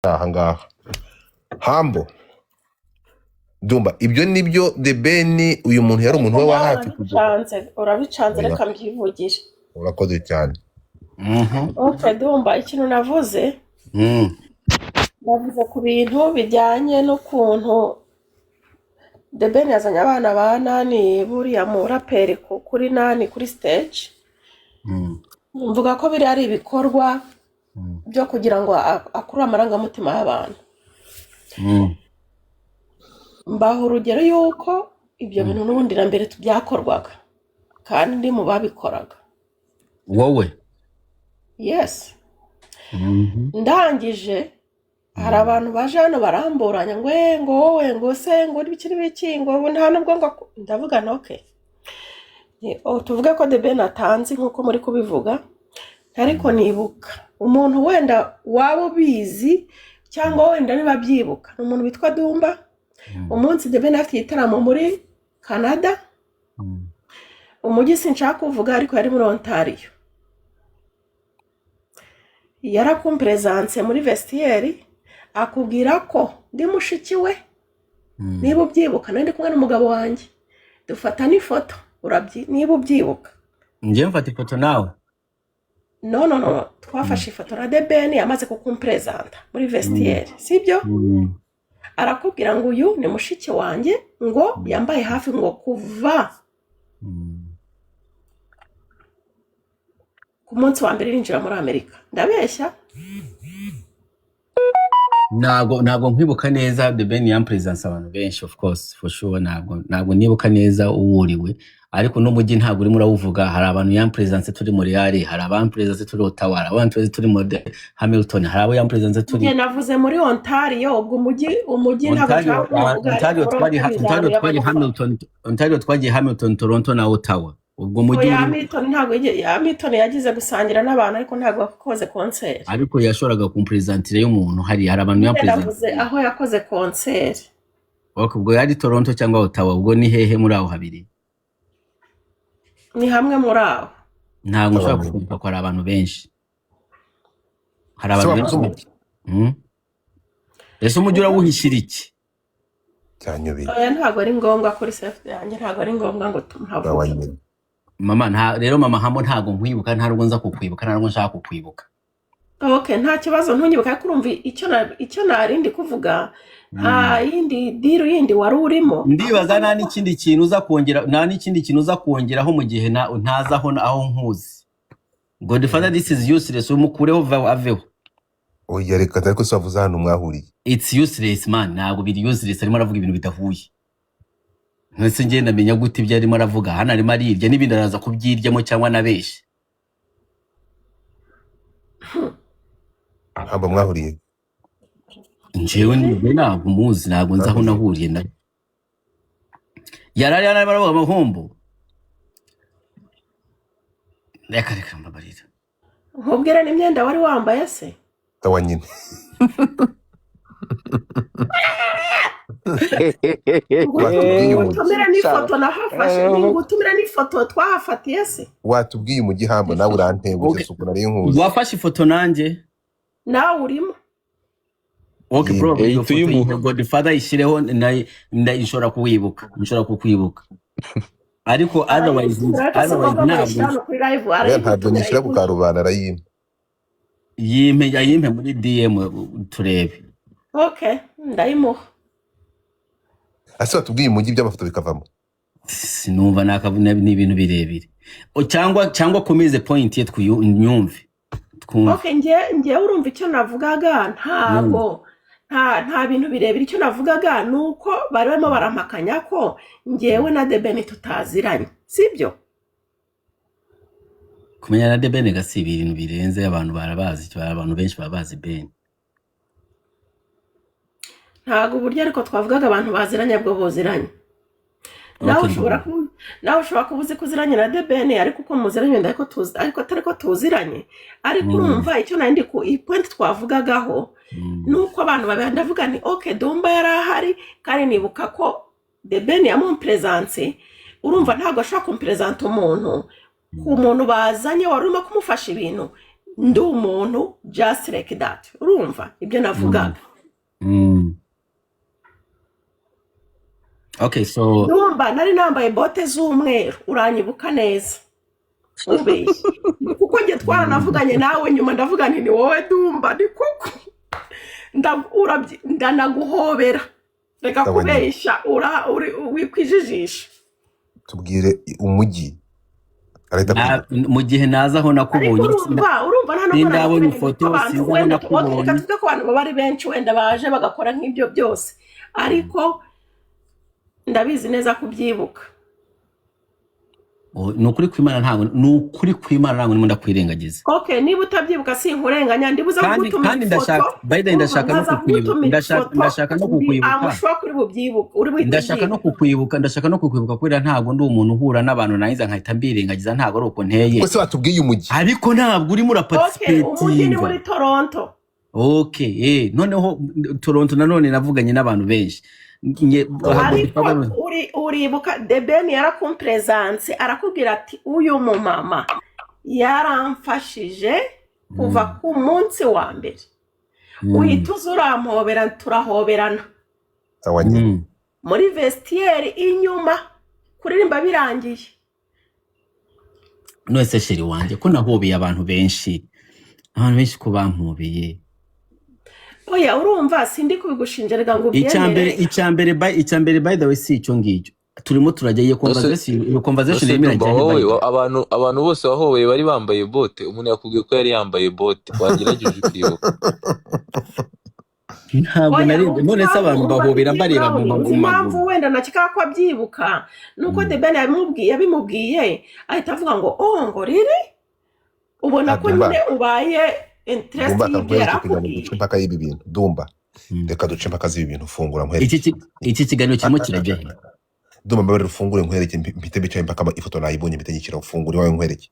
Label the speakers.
Speaker 1: aha ngaha Hambo Dumba ibyo nibyo The Ben uyu muntu yari umuntu we wa hafi
Speaker 2: urabicanze reka mbyivugire
Speaker 1: urakoze cyane
Speaker 2: okay Dumba ikintu navuze navuze ku bintu bijyanye n'ukuntu The Ben yazanye abana ba Nani buriya mu raperi kuri Nani kuri stage mvuga ko biri ari ibikorwa byo kugira ngo akure amarangamutima y'abantu mbaho urugero yuko ibyo bintu n'ubundi na mbere tubyakorwaga kandi mu babikoraga
Speaker 3: wowe
Speaker 2: yes ndangije hari abantu baje hano baramburanya ngo wowe ngo se ngo bikiri biki ngo nta nubwo ngo ndavuga noke tuvuge ko The Ben atanzi nkuko muri kubivuga ariko nibuka umuntu wenda waba ubizi cyangwa wenda niba byibuka umuntu witwa Dumba umunsi The Ben afite igitaramo muri Canada umujyi sinshaka kuvuga ariko yari muri Ontario yarakumpresence muri vestiaire akubwira ko ndi mushiki we niba ubyibuka nandi kumwe n'umugabo wanjye dufata n'ifoto niba ubyibuka
Speaker 3: ngiye mfata ifoto nawe
Speaker 2: no twafashe ifoto na The Ben yamaze kukumpresenta muri vestiaire sibyo arakubwira ngo uyu ni mushiki wanjye ngo yambaye hafi ngo kuva ku munsi wa mbere yinjira muri Amerika ndabeshya
Speaker 3: ntabwo nkwibuka neza The Ben yampresence abantu benshi of course for sure ntabwo nibuka neza uwuriwe ariko n'umujyi ntabwo urimo urawuvuga hari abantu yampresence turi muri Real hari abampresence turi Ottawa hari abampresence turi muri Hamilton hari abo yampresence turi
Speaker 2: njye navuze muri Ontario ubwo umujyi ntabwo
Speaker 3: Ontario twagiye Hamilton Toronto na Ottawa ubwo mujyi
Speaker 2: Hamilton yagize gusangira n'abantu ariko ntabwo yakoze concert
Speaker 3: ariko yashoraga kumpresentire y'umuntu hari abantu
Speaker 2: yapresence aho yakoze concert
Speaker 3: ubwo yari Toronto cyangwa Ottawa ubwo ni hehe muri aho habiri
Speaker 2: ni hamwe muri aho
Speaker 3: ntabwo ushobora kumva ko ari abantu benshi hari abantu benshi ese umujyi urawuhishira iki
Speaker 1: cyanyubiri
Speaker 2: ntabwo ari ngombwa kuri safety yanjye ntabwo ari ngombwa ngo tumuhavuge
Speaker 3: mama rero mama Hambo ntabwo nkwibuka nta rugo nza kukwibuka nta rugo nshaka kukwibuka
Speaker 2: okay nta kibazo ntunyibuka kurumva icyo narindi kuvuga yindi diru yindi wari urimo
Speaker 3: ndibaza nta n'ikindi kintu uza kongeraho mu gihe ntazaho aho nkuzi Godfather this is useless umukureho aveho
Speaker 1: oya reka ariko savuza hano mwahuriye
Speaker 3: it's useless man ntabwo biri useless arimo aravuga ibintu bidahuye ntese ngiye ndamenya gute ibyo arimo aravuga hano arimo arirya n'ibindi araza kubyiryamo cyangwa nabeshe
Speaker 1: Hamba mwahuriye
Speaker 3: njyewe ntabwo muzi ntabwo nzi aho nahuriye na yarari aravuga amahombo reka mbabarira
Speaker 2: nkubwira n'imyenda wari wambaye se
Speaker 1: tawa nyine
Speaker 2: gutumira n'ifoto nahafashe gutumira n'ifoto twahafatiye se
Speaker 1: watubwiye umujyi Hambo nawe urantebuje suko nari nkuzi
Speaker 3: wafashe ifoto nanjye
Speaker 2: nawe urimo
Speaker 3: okay bro Godfather ishireho nshobora kukwibuka ariko otherwise
Speaker 1: ntabwo nyishyira ku karubanda arayimpa
Speaker 3: yimpe muri DM turebe
Speaker 2: okay ndayimuha
Speaker 1: ase watubwiye umujyi by'amafoto bikavamo
Speaker 3: sinumva nakavuna n'ibintu birebire cyangwa komeze point ye twunyumve
Speaker 2: okay ngiye urumva icyo navugaga ntabwo nta bintu birebire icyo navugaga nuko barimo barampakanya ko ngewe na The Ben tutaziranye sibyo
Speaker 3: kumenya na The Ben gasi ibintu birenze abantu barabazi abantu benshi babazi Ben
Speaker 2: ntago uburyo ariko twavugaga abantu baziranye bwo boziranye nawe ushobora kubuzi kuziranye na The Ben ariko uko muziranye ndako tuzi ariko atari ko tuziranye ariko urumva icyo nandi ku point twavugagaho nuko abantu babandavuga ni okay Dumba yarahari kandi nibuka ko The Ben yamumpresence urumva ntago ashaka kumpresenta umuntu ku muntu bazanye warimo kumufasha ibintu ndi umuntu just like that urumva ibyo navugaga
Speaker 3: Okay, so
Speaker 2: ndumva nari nambaye bote z'umweru uranyibuka neza ubeshye kuko njye twaranavuganye nawe nyuma ndavuga nti ni wowe Dumba ni kuko ndanaguhobera reka kubeshya wikwijijisha
Speaker 1: tubwire umujyi arahita
Speaker 3: mu gihe naza aho nakubonye
Speaker 2: urumva nta
Speaker 3: sindabona ifoto sinzabona kubonye
Speaker 2: reka tuvuge ko abantu baba ari benshi wenda baje bagakora nk'ibyo byose ariko ndabizi neza kubyibuka
Speaker 3: ni ukuri kw'Imana ntabwo ndimo ndakwirengagiza.
Speaker 2: Okay, niba utabyibuka sinkurenganya ndibuza gutuma
Speaker 3: kandi ndashaka no kukwibuka ndashaka no kukwibuka kubera ntabwo ndi umuntu uhura n'abantu nahiza nkahita mbirengagiza ntabwo ari uko nteye
Speaker 1: Ese watubwiye umujyi
Speaker 3: ariko ntabwo urimo uraparticipate.
Speaker 2: Umujyi ni muri Toronto.
Speaker 3: Okay, noneho Toronto nanone navuganye n'abantu benshi.
Speaker 2: Uribuka The Ben yarakumpresence arakubwira ati uyu mumama yaramfashije kuva ku munsi wa mbere uhita uzuramhobera turahoberana muri vestiaire inyuma kuririmba birangiye
Speaker 3: nose sheri wanje ko nahobeye abantu benshi ko bampobeye.
Speaker 2: Oya urumva sindi kubigushinjerega ngo
Speaker 3: byemere icyambere by the way si icyo ngicyo turimo turajya conversation
Speaker 4: imirajyanye abantu bose wahobeye bari bambaye bote umuntu yakubwiye ko yari yambaye bote wagerageje kwibuka
Speaker 3: ntabwo narinze none se abantu bahobera bareba mu
Speaker 2: maguru wenda nakika ko abyibuka nuko The Ben yabimubwiye ahita avuga ngo ngo riri ubona ko nyine ubaye
Speaker 1: mpaka y'ibi bintu Dumba reka duce mpaka z'ibi bintu fungura nkwereke
Speaker 3: iki kiganiro kirimo kirajya
Speaker 1: Dumba mbere ufungure nkwereke mpite bicaye mpaka ifoto nayibonye mpite nyikira ufungure wawe nkwereke